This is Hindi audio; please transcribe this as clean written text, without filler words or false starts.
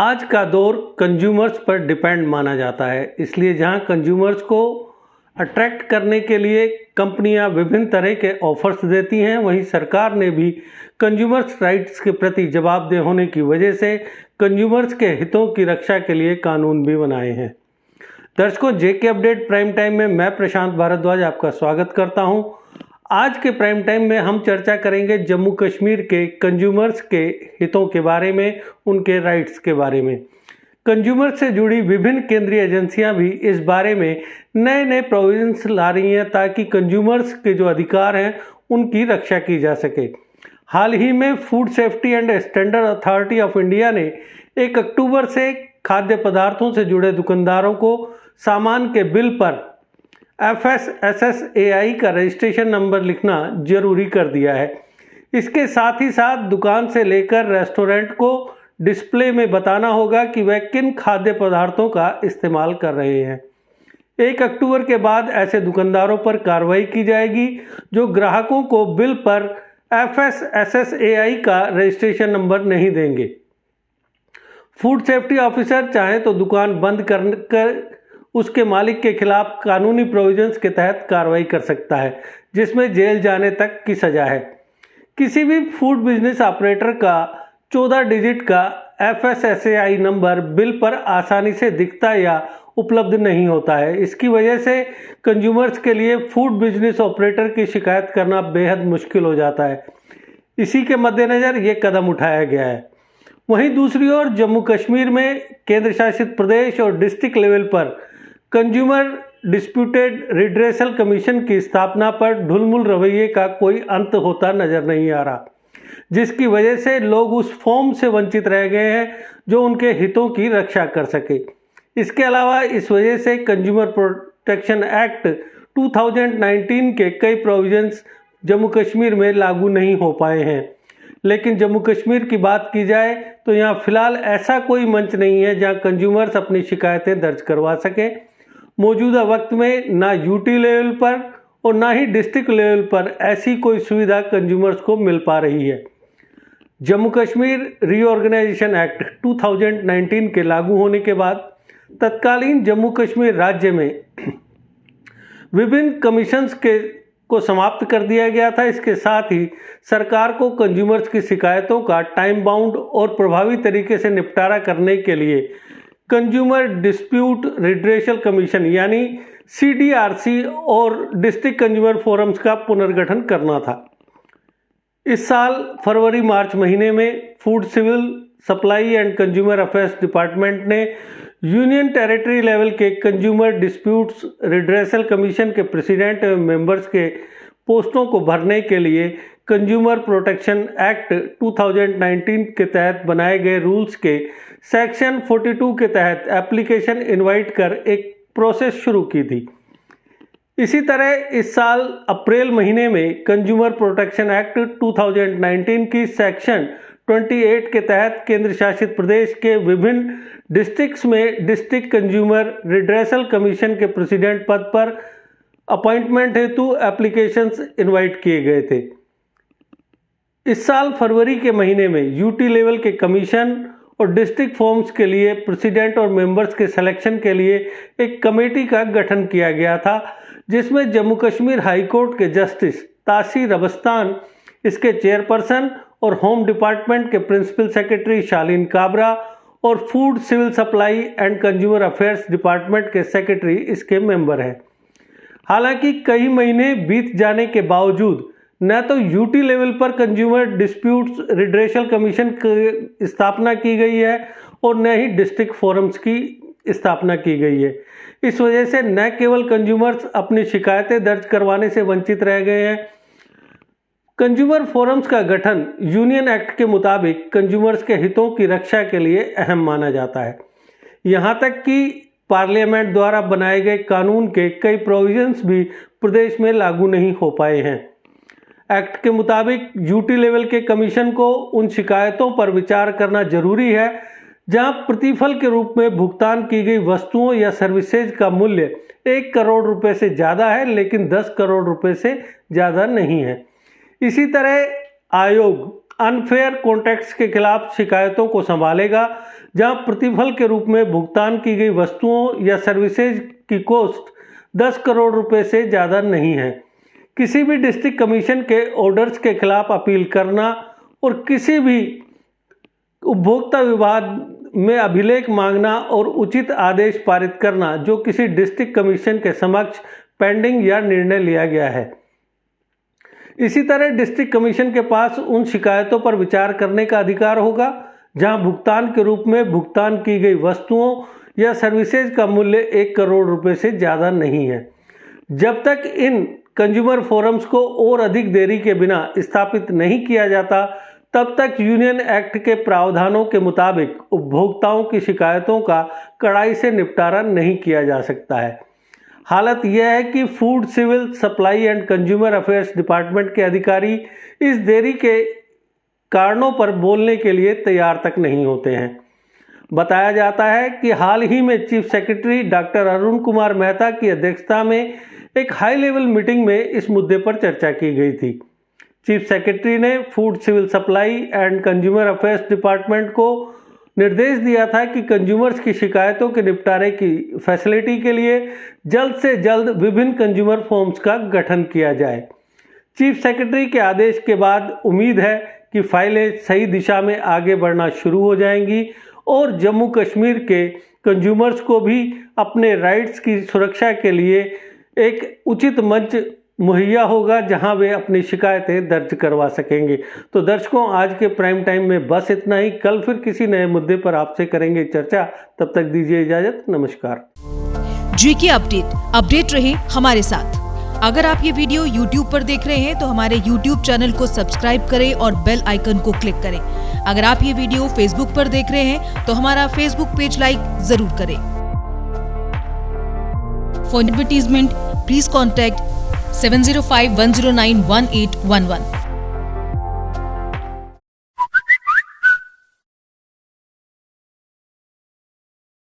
आज का दौर कंज्यूमर्स पर डिपेंड माना जाता है, इसलिए जहां कंज्यूमर्स को अट्रैक्ट करने के लिए कंपनियां विभिन्न तरह के ऑफर्स देती हैं, वहीं सरकार ने भी कंज्यूमर्स राइट्स के प्रति जवाबदेह होने की वजह से कंज्यूमर्स के हितों की रक्षा के लिए कानून भी बनाए हैं। दर्शकों, जेके अपडेट प्राइम टाइम में मैं प्रशांत भारद्वाज आपका स्वागत करता हूं। आज के प्राइम टाइम में हम चर्चा करेंगे जम्मू कश्मीर के कंज्यूमर्स के हितों के बारे में, उनके राइट्स के बारे में। कंज्यूमर से जुड़ी विभिन्न केंद्रीय एजेंसियां भी इस बारे में नए नए प्रोविजंस ला रही हैं ताकि कंज्यूमर्स के जो अधिकार हैं उनकी रक्षा की जा सके। हाल ही में food safety and standard authority of India ने 1 अक्टूबर से खाद्य पदार्थों से जुड़े दुकानदारों को सामान के बिल पर FSSAI का रजिस्ट्रेशन नंबर लिखना जरूरी कर दिया है। इसके साथ ही साथ दुकान से लेकर रेस्टोरेंट को डिस्प्ले में बताना होगा कि वह किन खाद्य पदार्थों का इस्तेमाल कर रहे हैं। 1 अक्टूबर के बाद ऐसे दुकानदारों पर कार्रवाई की जाएगी जो ग्राहकों को बिल पर FSSAI का रजिस्ट्रेशन नंबर नहीं देंगे। फूड सेफ्टी ऑफिसर चाहे तो दुकान बंद कर उसके मालिक के खिलाफ कानूनी प्रोविजंस के तहत कार्रवाई कर सकता है, जिसमें जेल जाने तक की सजा है। किसी भी फूड बिजनेस ऑपरेटर का 14 डिजिट का FSSAI नंबर बिल पर आसानी से दिखता या उपलब्ध नहीं होता है। इसकी वजह से कंज्यूमर्स के लिए फूड बिजनेस ऑपरेटर की शिकायत करना बेहद मुश्किल हो जाता है। इसी के मद्देनज़र ये कदम उठाया गया है। वहीं दूसरी ओर जम्मू कश्मीर में केंद्र शासित प्रदेश और डिस्ट्रिक्ट लेवल पर कंज्यूमर डिस्प्यूटेड रिड्रेसल कमीशन की स्थापना पर ढुलमुल रवैये का कोई अंत होता नजर नहीं आ रहा, जिसकी वजह से लोग उस फॉर्म से वंचित रह गए हैं जो उनके हितों की रक्षा कर सके। इसके अलावा इस वजह से कंज्यूमर प्रोटेक्शन एक्ट 2019 के कई प्रोविजंस जम्मू कश्मीर में लागू नहीं हो पाए हैं। लेकिन जम्मू कश्मीर की बात की जाए तो यहाँ फिलहाल ऐसा कोई मंच नहीं है जहाँ कंज्यूमर्स अपनी शिकायतें दर्ज करवा सके। मौजूदा वक्त में ना यूटी लेवल पर और ना ही डिस्ट्रिक्ट लेवल पर ऐसी कोई सुविधा कंज्यूमर्स को मिल पा रही है। जम्मू कश्मीर रीऑर्गेनाइजेशन एक्ट 2019 के लागू होने के बाद तत्कालीन जम्मू कश्मीर राज्य में विभिन्न कमीशंस को समाप्त कर दिया गया था। इसके साथ ही सरकार को कंज्यूमर्स की शिकायतों का टाइम बाउंड और प्रभावी तरीके से निपटारा करने के लिए कंज्यूमर डिस्प्यूट रिड्रेसल कमीशन यानी CDRC और डिस्ट्रिक्ट कंज्यूमर फोरम्स का पुनर्गठन करना था। इस साल फरवरी मार्च महीने में food civil supply and consumer affairs department ने यूनियन टेरिटरी लेवल के कंज्यूमर डिस्प्यूट्स रिड्रेसल कमीशन के प्रेसिडेंट एवं मेंबर्स के पोस्टों को भरने के लिए कंज्यूमर प्रोटेक्शन एक्ट 2019 के तहत बनाए गए रूल्स के सेक्शन 42 के तहत एप्लीकेशन इनवाइट कर एक प्रोसेस शुरू की थी। इसी तरह इस साल अप्रैल महीने में कंज्यूमर प्रोटेक्शन एक्ट 2019 की सेक्शन 28 के तहत केंद्र शासित प्रदेश के विभिन्न डिस्ट्रिक्ट्स में डिस्ट्रिक्ट कंज्यूमर रिड्रेसल कमीशन के प्रेसिडेंट पद पर अपॉइंटमेंट हेतु एप्लीकेशंस इनवाइट किए गए थे। इस साल फरवरी के महीने में यूटी लेवल के कमीशन और डिस्ट्रिक्ट फॉर्म्स के लिए प्रेसिडेंट और मेंबर्स के सिलेक्शन के लिए एक कमेटी का गठन किया गया था, जिसमें जम्मू कश्मीर हाई कोर्ट के जस्टिस तासीर अबस्तान, इसके चेयरपर्सन और होम डिपार्टमेंट के प्रिंसिपल सेक्रेटरी शालीन काबरा और food civil supply and consumer affairs department के सेक्रेटरी इसके मेंबर हैं। हालांकि कई महीने बीत जाने के बावजूद न तो यूटी लेवल पर कंज्यूमर डिस्प्यूट्स रिड्रेसल कमीशन की स्थापना की गई है और न ही डिस्ट्रिक्ट फोरम्स की स्थापना की गई है। इस वजह से न केवल कंज्यूमर्स अपनी शिकायतें दर्ज करवाने से वंचित रह गए हैं, कंज्यूमर फोरम्स का गठन यूनियन एक्ट के मुताबिक कंज्यूमर्स के हितों की रक्षा के लिए अहम माना जाता है। यहाँ तक कि पार्लियामेंट द्वारा बनाए गए कानून के कई प्रोविजंस भी प्रदेश में लागू नहीं हो पाए हैं। एक्ट के मुताबिक यूटी लेवल के कमीशन को उन शिकायतों पर विचार करना जरूरी है जहां प्रतिफल के रूप में भुगतान की गई वस्तुओं या सर्विसेज का मूल्य 1 करोड़ रुपए से ज़्यादा है, लेकिन 10 करोड़ रुपए से ज़्यादा नहीं है। इसी तरह आयोग अनफेयर कॉन्ट्रैक्ट्स के खिलाफ शिकायतों को संभालेगा, जहां प्रतिफल के रूप में भुगतान की गई वस्तुओं या सर्विसेज की कॉस्ट 10 करोड़ रुपए से ज़्यादा नहीं है। किसी भी डिस्ट्रिक्ट कमीशन के ऑर्डर्स के खिलाफ अपील करना और किसी भी उपभोक्ता विवाद में अभिलेख मांगना और उचित आदेश पारित करना जो किसी डिस्ट्रिक्ट कमीशन के समक्ष पेंडिंग या निर्णय लिया गया है। इसी तरह डिस्ट्रिक्ट कमीशन के पास उन शिकायतों पर विचार करने का अधिकार होगा जहां भुगतान के रूप में भुगतान की गई वस्तुओं या सर्विसेज का मूल्य 1 करोड़ रुपए से ज़्यादा नहीं है। जब तक इन कंज्यूमर फोरम्स को और अधिक देरी के बिना स्थापित नहीं किया जाता, तब तक यूनियन एक्ट के प्रावधानों के मुताबिक उपभोक्ताओं की शिकायतों का कड़ाई से निपटारा नहीं किया जा सकता है। हालत यह है कि food civil supply and consumer affairs department के अधिकारी इस देरी के कारणों पर बोलने के लिए तैयार तक नहीं होते हैं। बताया जाता है कि हाल ही में chief secretary doctor Arun Kumar Mehta की अध्यक्षता में एक हाई लेवल मीटिंग में इस मुद्दे पर चर्चा की गई थी। चीफ सेक्रेटरी ने food civil supply and consumer affairs department को निर्देश दिया था कि कंज्यूमर्स की शिकायतों के निपटारे की फैसिलिटी के लिए जल्द से जल्द विभिन्न कंज्यूमर फोरम्स का गठन किया जाए। चीफ सेक्रेटरी के आदेश के बाद उम्मीद है कि फाइलें सही दिशा में आगे बढ़ना शुरू हो जाएंगी और जम्मू कश्मीर के कंज्यूमर्स को भी अपने राइट्स की सुरक्षा के लिए एक उचित मंच मुहैया होगा जहां वे अपनी शिकायतें दर्ज करवा सकेंगे। तो दर्शकों, आज के प्राइम टाइम में बस इतना ही। कल फिर किसी नए मुद्दे पर आपसे करेंगे चर्चा। तब तक दीजिए इजाजत। नमस्कार। जीके अपडेट रहे हमारे साथ। अगर आप ये वीडियो YouTube पर देख रहे हैं तो हमारे YouTube चैनल को सब्सक्राइब करें और बेल आइकन को क्लिक करें। अगर आप ये वीडियो Facebook पर देख रहे हैं तो हमारा Facebook पेज लाइक जरूर करें। For advertisement please contact 7051091811।